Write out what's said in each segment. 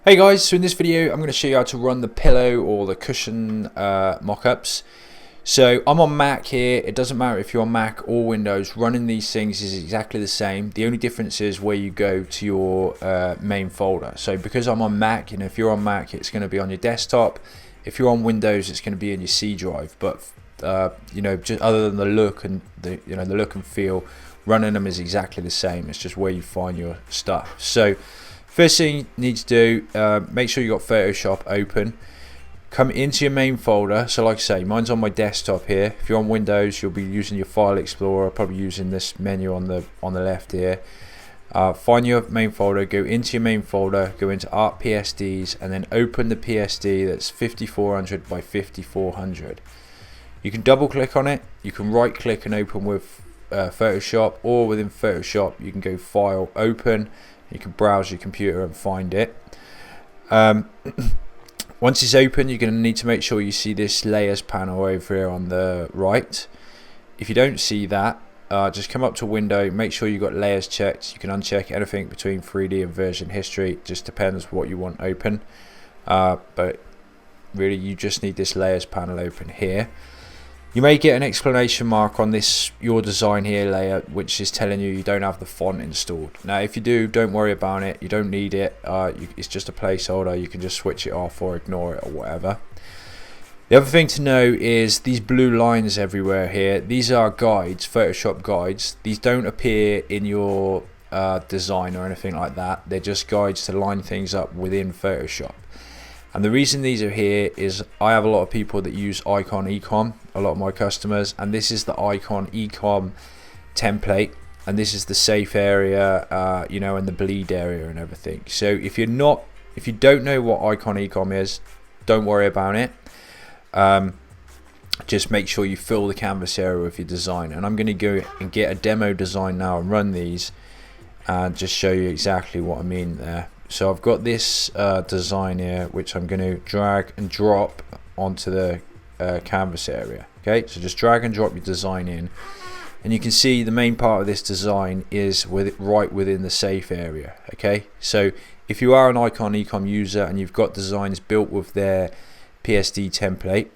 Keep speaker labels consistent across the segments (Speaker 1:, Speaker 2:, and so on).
Speaker 1: Hey guys, so in this video I'm going to show you how to run the pillow or the cushion mock-ups. So I'm on Mac here. It doesn't matter if you're on Mac or Windows, running these things is exactly the same. The only difference is where you go to your main folder. So because I'm on Mac, if you're on Mac it's going to be on your desktop. If you're on Windows it's going to be in your C drive. But just other than the look and the look and feel, running them is exactly the same. It's just where you find your stuff. So first thing you need to do, make sure you got Photoshop open. Come into your main folder. So like I say, mine's on my desktop here. If you're on Windows, you'll be using your File Explorer, probably using this menu on the left here. Find your main folder, go into your main folder, go into Art PSDs, and then open the PSD that's 5400 by 5400. You can double click on it, you can right click and open with Photoshop, or within Photoshop you can go File, Open. You can browse your computer and find it. Once it's open, you're going to need to make sure you see this layers panel over here on the right. If you don't see that, just come up to Window, make sure you've got layers checked. You can uncheck anything between 3D and version history. It just depends what you want open. But really you just need this layers panel open here. You may get an exclamation mark on this your design here layer, which is telling you don't have the font installed. Now if you do, don't worry about it, you don't need it. It's just a placeholder. You can just switch it off or ignore it or whatever. The other thing to know is these blue lines everywhere here, these are guides, Photoshop guides. These don't appear in your design or anything like that. They're just guides to line things up within Photoshop. And the reason these are here is I have a lot of people that use Icon Ecom, a lot of my customers, and this is the Icon Ecom template, and this is the safe area, and the bleed area and everything. So if you don't know what Icon Ecom is, don't worry about it. Just make sure you fill the canvas area with your design. And I'm going to go and get a demo design now and run these and just show you exactly what I mean there. So I've got this design here, which I'm going to drag and drop onto the canvas area. Okay, so just drag and drop your design in, and you can see the main part of this design is right within the safe area. Okay, so if you are an Icon Ecom user and you've got designs built with their PSD template,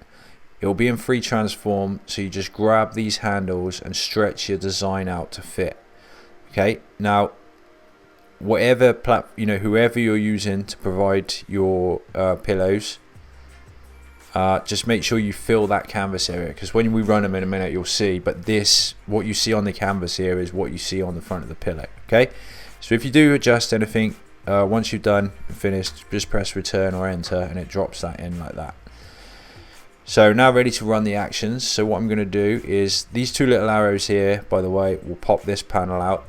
Speaker 1: it will be in free transform. So you just grab these handles and stretch your design out to fit. Okay, now whatever whoever you're using to provide your pillows, just make sure you fill that canvas area, because when we run them in a minute you'll see, but what you see on the canvas here is what you see on the front of the pillow. Okay, so if you do adjust anything, once you've done and finished, just press return or enter and it drops that in like that. So now ready to run the actions. So what I'm going to do is these two little arrows here, by the way, will pop this panel out,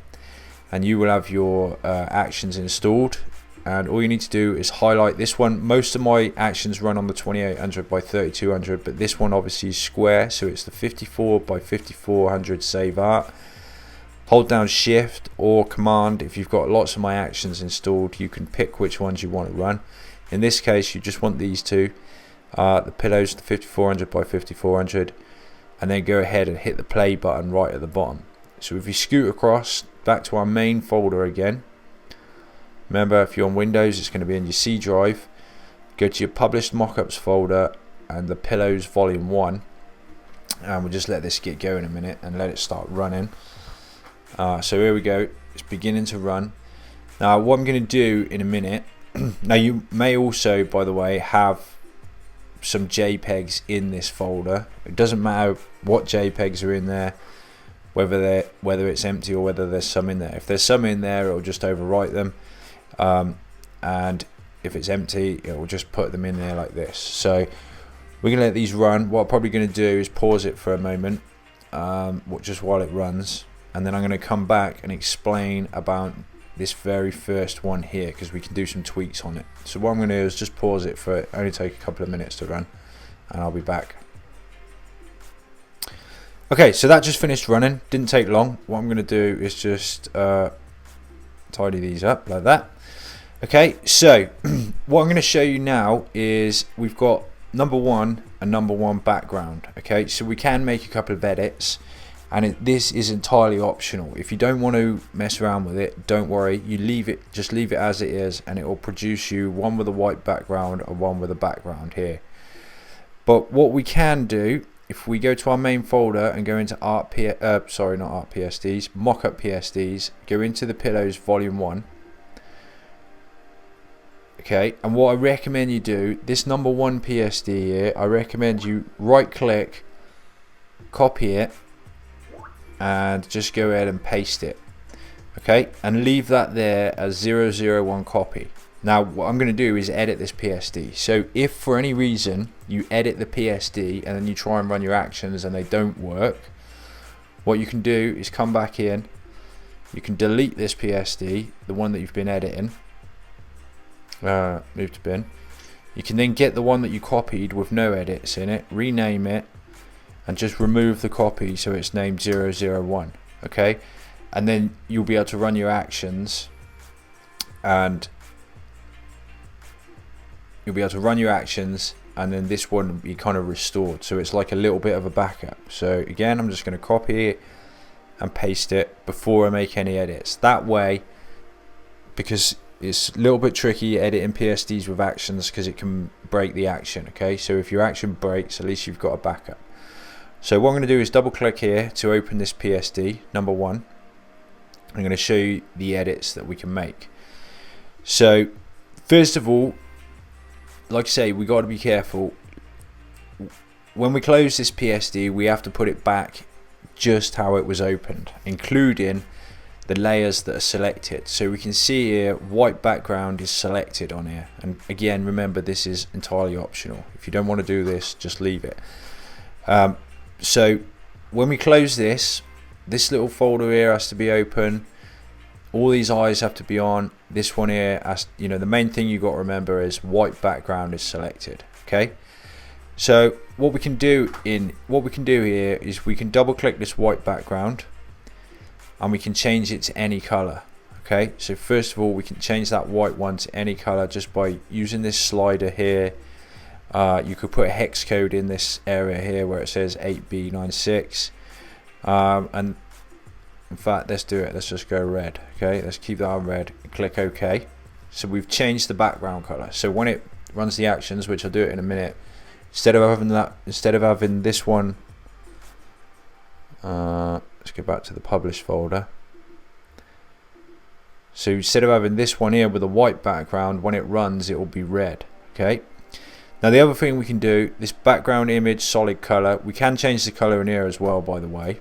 Speaker 1: and you will have your actions installed. And all you need to do is highlight this one. Most of my actions run on the 2800 by 3200, but this one obviously is square, so it's the 54 by 5400 save art. Hold down shift or command. If you've got lots of my actions installed, you can pick which ones you want to run. In this case you just want these two, the pillows, the 5400 by 5400, and then go ahead and hit the play button right at the bottom. So if you scoot across back to our main folder again, remember if you're on Windows it's going to be in your C drive, go to your published mockups folder and the pillows volume 1, and we'll just let this get going a minute and let it start running. So here we go, it's beginning to run. Now what I'm going to do in a minute, now you may also, by the way, have some JPEGs in this folder. It doesn't matter what JPEGs are in there, whether it's empty or whether there's some in there. If there's some in there, it'll just overwrite them, and if it's empty, it will just put them in there like this. So we're gonna let these run. What I'm probably gonna do is pause it for a moment, just while it runs, and then I'm gonna come back and explain about this very first one here, because we can do some tweaks on it. So what I'm gonna do is just pause it for only take a couple of minutes to run, and I'll be back. Okay, so that just finished running, didn't take long. What I'm going to do is just tidy these up like that. Okay, so what I'm going to show you now is we've got number one and number one background. Okay, so we can make a couple of edits. and this is entirely optional. If you don't want to mess around with it, don't worry, you leave it, just leave it as it is, and it will produce you one with a white background and one with a background here. But what we can do, if we go to our main folder and go into mockup PSDs, go into the pillows volume 1. Okay, and what I recommend you do, this number 1 PSD here, I recommend you right click, copy it, and just go ahead and paste it. Okay, and leave that there as 001 copy. Now what I'm going to do is edit this PSD. So if for any reason you edit the PSD and then you try and run your actions and they don't work, what you can do is come back in, you can delete this PSD, the one that you've been editing, move to bin. You can then get the one that you copied with no edits in it, rename it, and just remove the copy so it's named 001. Okay, and then you'll be able to run your actions, and then this one will be kind of restored, so it's like a little bit of a backup. So again, I'm just going to copy it and paste it before I make any edits. That way, because it's a little bit tricky editing PSDs with actions because it can break the action. Okay, so if your action breaks, at least you've got a backup. So what I'm going to do is double click here to open this PSD number 1. I'm going to show you the edits that we can make. So first of all, like I say, we got to be careful. When we close this PSD, we have to put it back just how it was opened, including the layers that are selected. So we can see here white background is selected on here, and again, remember, this is entirely optional. If you don't want to do this, just leave it. So when we close this little folder here has to be open, all these eyes have to be on, this one here has, you know, the main thing you got to remember is white background is selected. Okay, so what we can do here is we can double click this white background and we can change it to any color. Okay, so first of all, we can change that white one to any color just by using this slider here. You could put a hex code in this area here where it says 8B96, and in fact, let's do it. Let's just go red. Okay, let's keep that on red and click OK. So we've changed the background color. So when it runs the actions, which I'll do it in a minute, instead of having this one, let's go back to the published folder. So instead of having this one here with a white background, when it runs, it will be red. Okay. Now the other thing we can do, this background image solid color, we can change the color in here as well, by the way.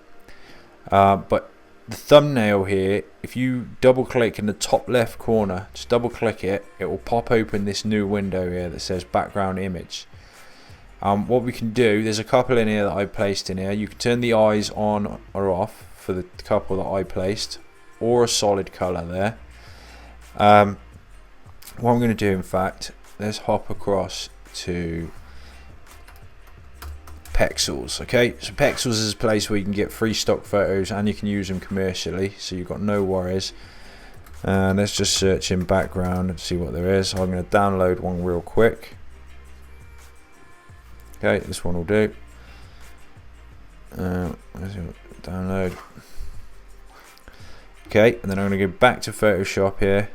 Speaker 1: But the thumbnail here, if you double click in the top left corner, just double click it, it will pop open this new window here that says background image. What we can do, there's a couple in here that I placed in here. You can turn the eyes on or off for the couple that I placed, or a solid color there. What I'm going to do, in fact, let's hop across to Pexels. Okay, so Pexels is a place where you can get free stock photos and you can use them commercially, so you've got no worries. And let's just search in background and see what there is. I'm going to download one real quick. Okay, this one will do. Download. Okay, and then I'm going to go back to Photoshop here.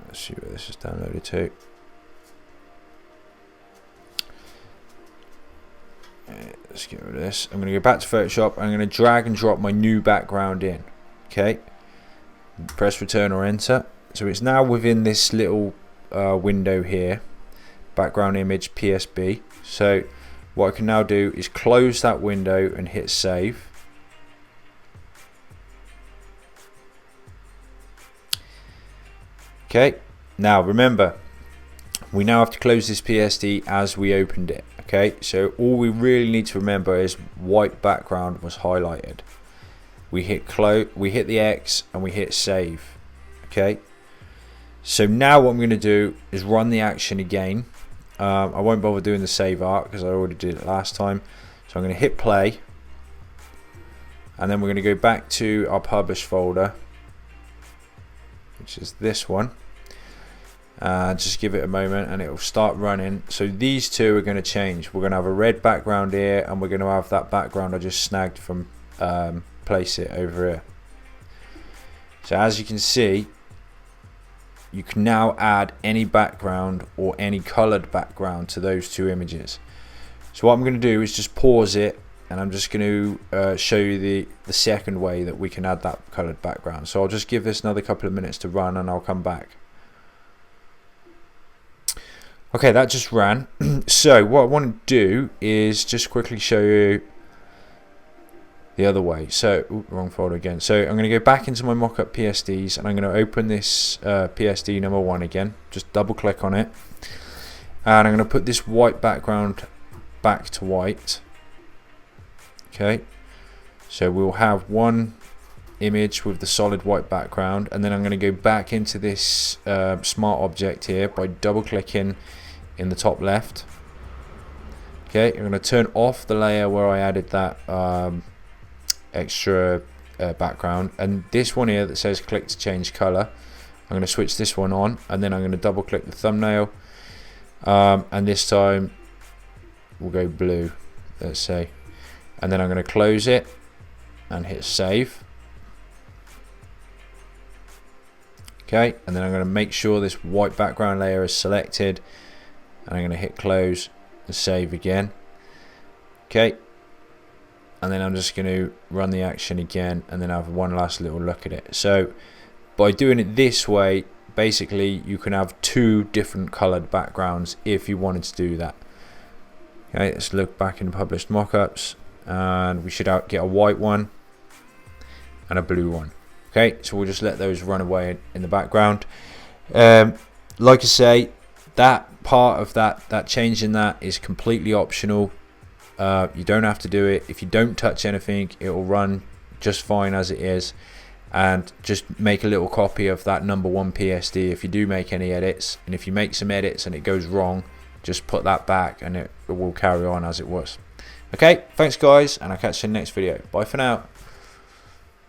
Speaker 1: Let's see where this is downloaded to. Let's get rid of this. I'm going to go back to Photoshop. I'm going to drag and drop my new background in. Okay, press return or enter. So it's now within this little window here, background image PSB. So what I can now do is close that window and hit save. Okay, now remember, we now have to close this PSD as we opened it. Okay, so all we really need to remember is white background was highlighted. We hit close, we hit the X, and we hit save. Okay, so now what I'm going to do is run the action again. I won't bother doing the save art because I already did it last time. So I'm going to hit play, and then we're going to go back to our published folder, which is this one. Just give it a moment and it will start running. So these two are going to change. We're going to have a red background here, and we're going to have that background I just snagged from place it over here. So as you can see, you can now add any background or any colored background to those two images. So what I'm going to do is just pause it, and I'm just going to show you the second way that we can add that colored background. So I'll just give this another couple of minutes to run and I'll come back. Okay, that just ran. So what I want to do is just quickly show you the other way. So, wrong folder again. So I'm going to go back into my mockup PSDs, and I'm going to open this PSD number 1 again. Just double click on it, and I'm going to put this white background back to white. Okay, so we'll have one image with the solid white background, and then I'm going to go back into this smart object here by double clicking in the top left. Okay, I'm going to turn off the layer where I added that extra background, and this one here that says click to change color, I'm going to switch this one on, and then I'm going to double click the thumbnail, and this time we'll go blue, let's say, and then I'm going to close it and hit save. Okay, and then I'm going to make sure this white background layer is selected, and I'm going to hit close and save again. Okay, and then I'm just going to run the action again, and then have one last little look at it. So by doing it this way, basically you can have two different colored backgrounds if you wanted to do that. Okay, let's look back in published mockups, and we should get a white one and a blue one. Okay, so we'll just let those run away in the background. Like I say, that part of that change in that is completely optional. You don't have to do it. If you don't touch anything, it will run just fine as it is. And just make a little copy of that number 1 PSD if you do make any edits. And if you make some edits and it goes wrong, just put that back and it will carry on as it was. Okay, thanks guys, and I'll catch you in the next video. Bye for now.